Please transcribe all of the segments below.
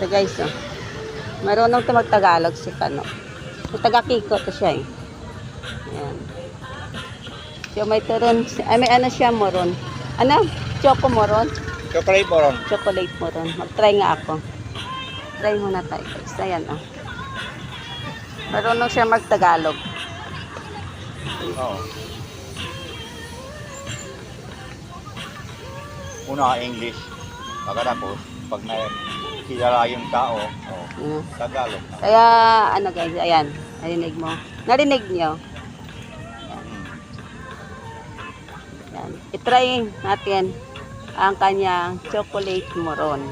Ito guys, oh. Marunong ito mag-Tagalog si Kano. Taga-Kiko to siya eh. Ayan. So may turon, may ano siya moron. Ano? Choco moron? Chocolate moron. Chocolate moron. Mag-try nga ako. Try muna tayo guys. Ayan oh. Marunong siya mag-Tagalog. Oo. Una English. Pagkatapos, pag may kilala yung tao, Tagalog na. Kaya ano guys, ayan. Narinig mo. Narinig niyo. Yan. I-try natin ang kanyang chocolate moron.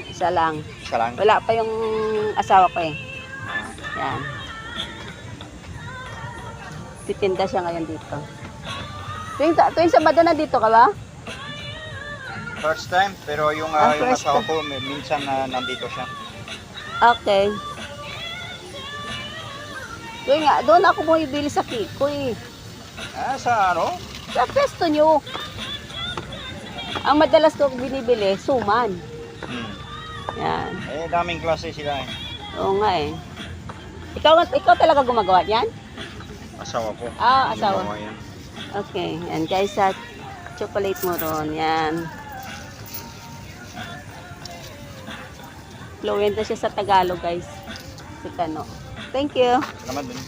Isa lang. Isa lang. Wala pa yung asawa ko eh. Yan. Titinda siya ngayon dito. Tuwing Sabado na dito ka ba? First time, pero yung First asawa ko, minsan nandito siya. Okay. Doon ako bumibili sa Kiko eh. Sa ano? Sa pesto nyo. Ang madalas ko binibili, suman. Yan. Daming klase sila eh. Oo nga eh. Ikaw talaga gumagawa yan? Asawa ko. Asawa. Gumawa yan. Okay. Yan guys, sa chocolate moron. Yan. Fluent na siya sa Tagalog guys. Si Kano. Thank you. Salamat din.